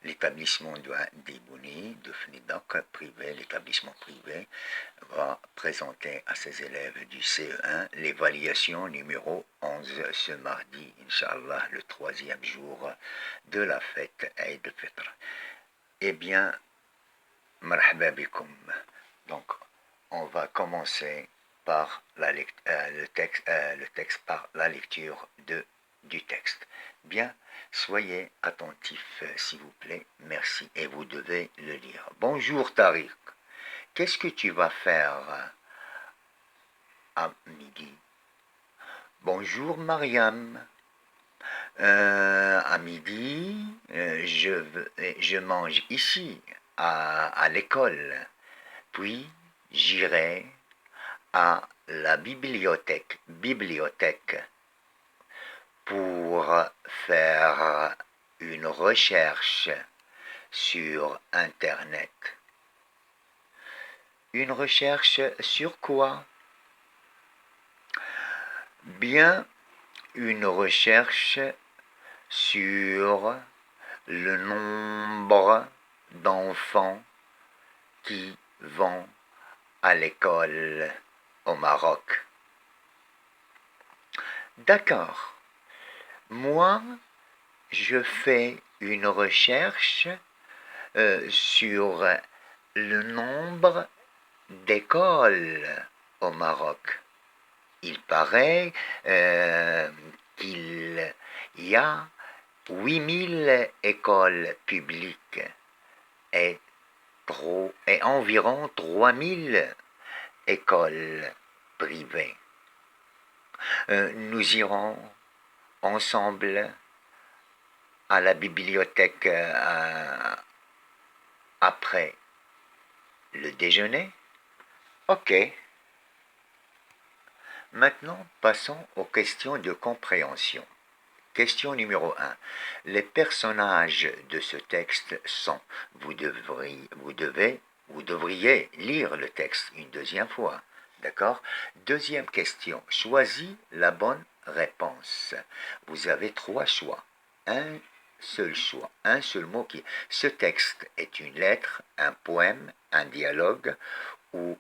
l'établissement des Bouni de Fnidak privé, l'établissement privé, va présenter à ses élèves du CE1 l'évaluation numéro 11 ce mardi, Inch'Allah, le 3e jour de la fête Eid al-Fitr. Eh bien, marhaba bikoum. Donc, on va commencer par le texte par la lecture du texte. Bien, soyez attentifs, s'il vous plaît, merci, et vous devez le lire. Bonjour Tariq, qu'est-ce que tu vas faire à midi? Bonjour Mariam, à midi, je mange ici, à l'école, puis j'irai à la bibliothèque pour faire une recherche sur Internet. Une recherche sur quoi? Bien, une recherche sur le nombre d'enfants qui vont à l'école au Maroc. D'accord. Moi, je fais une recherche sur le nombre d'écoles au Maroc. Il paraît qu'il y a 8000 écoles publiques et environ 3000 écoles privées. Nous irons ensemble à la bibliothèque après le déjeuner. Ok. Maintenant, passons aux questions de compréhension. Question numéro 1. Les personnages de ce texte sont, vous devriez lire le texte une deuxième fois. D'accord? Deuxième question. Choisis la bonne réponse. Vous avez 3 choix. Un seul choix, un seul mot qui... Ce texte est une lettre, un poème, un dialogue où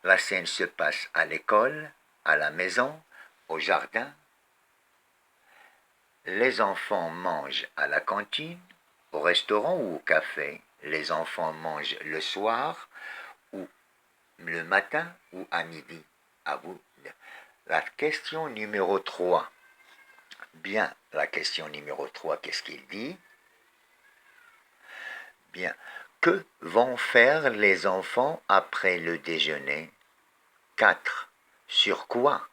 la scène se passe à l'école, à la maison, au jardin. Les enfants mangent à la cantine, au restaurant ou au café. Les enfants mangent le soir ou le matin ou à midi. À vous. La question numéro 3. Bien, la question numéro 3, qu'est-ce qu'il dit? Bien, que vont faire les enfants après le déjeuner? 4. Sur quoi?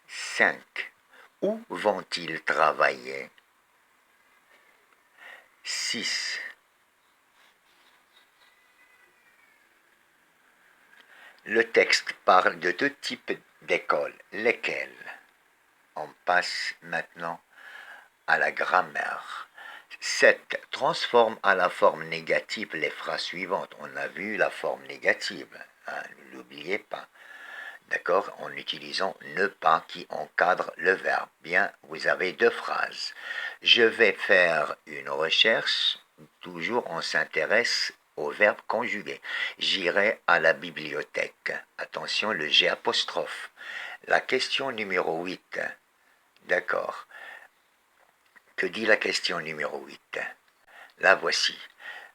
5. Où vont-ils travailler? 6. Le texte parle de 2 types d'écoles. Lesquelles? On passe maintenant à la grammaire. 7. Transforme à la forme négative les phrases suivantes. On a vu la forme négative, hein, ne l'oubliez pas. D'accord? En utilisant ne pas qui encadre le verbe. Bien, vous avez 2 phrases. Je vais faire une recherche. Toujours, on s'intéresse au verbe conjugué. J'irai à la bibliothèque. Attention, le G apostrophe. La question numéro 8. D'accord. Que dit la question numéro 8? La voici.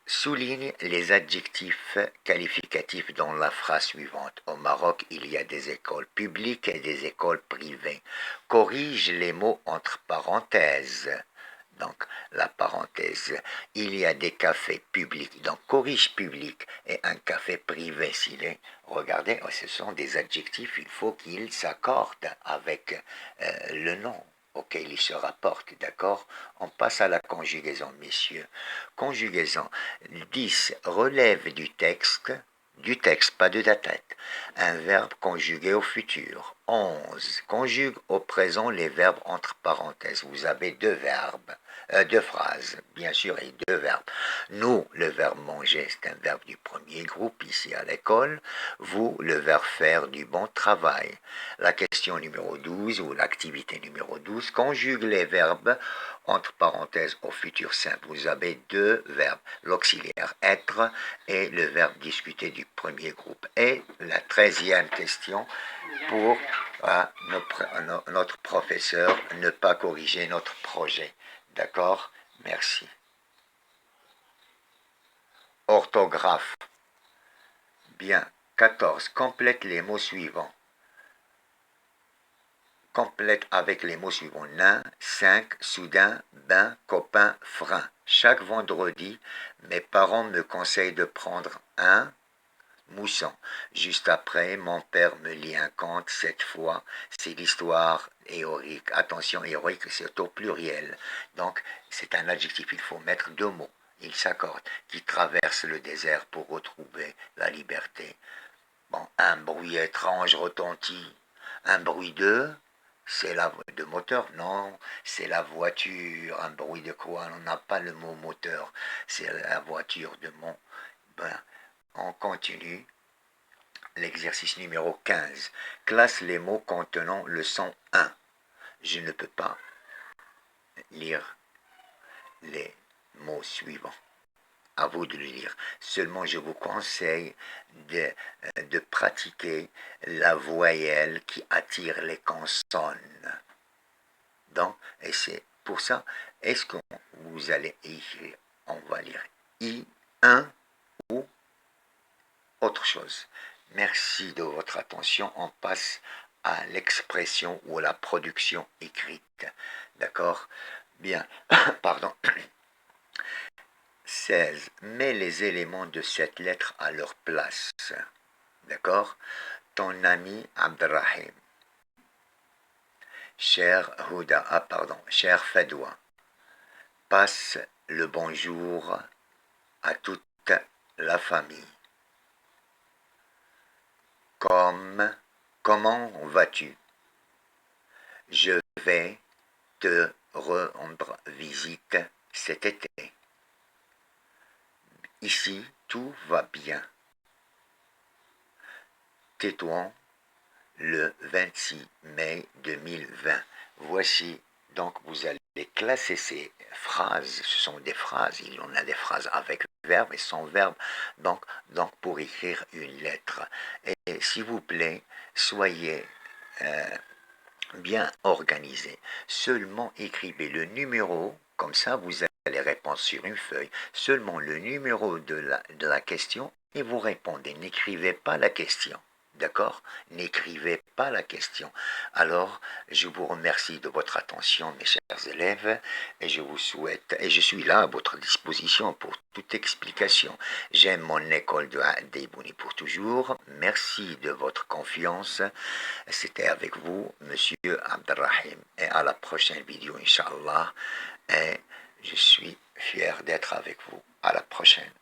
Souligne les adjectifs qualificatifs dans la phrase suivante. Au Maroc, il y a des écoles publiques et des écoles privées. Corrige les mots entre parenthèses. Donc, la parenthèse. Il y a des cafés publics. Donc, corrige public et un café privé. Regardez, ce sont des adjectifs. Il faut qu'ils s'accordent avec le nom auquel ils se rapportent, d'accord? On passe à la conjugaison, messieurs. Conjugaison. 10. Relève du texte, pas de ta tête, un verbe conjugué au futur. 11. Conjugue au présent les verbes entre parenthèses. Vous avez 2 verbes, deux phrases, bien sûr, et deux verbes. Nous, le verbe manger, c'est un verbe du premier groupe ici à l'école. Vous, le verbe faire du bon travail. La question numéro 12 ou l'activité numéro 12 conjugue les verbes entre parenthèses au futur simple. Vous avez deux verbes, l'auxiliaire être et le verbe discuter du premier groupe. Et la 13e question pour notre professeur ne pas corriger notre projet. D'accord? Merci. Orthographe. Bien. 14. Complète les mots suivants. Complète avec les mots suivants. Nain, 5, soudain, bain, copain, frein. Chaque vendredi, mes parents me conseillent de prendre un mousson. Juste après, mon père me lit un conte. Cette fois, c'est l'histoire héroïque. Attention, héroïque, c'est au pluriel. Donc, c'est un adjectif. Il faut mettre deux mots. Il s'accorde. Qui traverse le désert pour retrouver la liberté. Bon, un bruit étrange retentit. Un bruit c'est de moteur, non, c'est la voiture. Un bruit de quoi? On n'a pas le mot moteur. C'est la voiture de mon. Ben, on continue. L'exercice numéro 15. Classe les mots contenant le son 1. Je ne peux pas lire les mots suivants. À vous de le lire. Seulement, je vous conseille de pratiquer la voyelle qui attire les consonnes. Donc, et c'est pour ça, est-ce que vous allez écrire, on va lire I, 1 ou autre chose. Merci de votre attention. On passe à l'expression ou à la production écrite. D'accord? Bien. Pardon. 16. Mets les éléments de cette lettre à leur place. D'accord? Ton ami Abdrahim. Cher Houda, cher Fedwa. Passe le bonjour à toute la famille. Comment vas-tu? Je vais te rendre visite cet été. Ici, tout va bien. Tétouan, le 26 mai 2020. Voici, donc vous allez classer ces phrases. Ce sont des phrases, il y en a des phrases avec verbe et sans verbe, donc pour écrire une lettre. Et s'il vous plaît, soyez bien organisé. Seulement écrivez le numéro, comme ça vous allez répondre sur une feuille, seulement le numéro de la question et vous répondez. N'écrivez pas la question. D'accord? N'écrivez pas la question. Alors, je vous remercie de votre attention, mes chers élèves, et je vous souhaite, et je suis là à votre disposition pour toute explication. J'aime mon école de Deibouni pour toujours. Merci de votre confiance. C'était avec vous, Monsieur Abdrahim, et à la prochaine vidéo, Inch'Allah. Et je suis fier d'être avec vous. À la prochaine.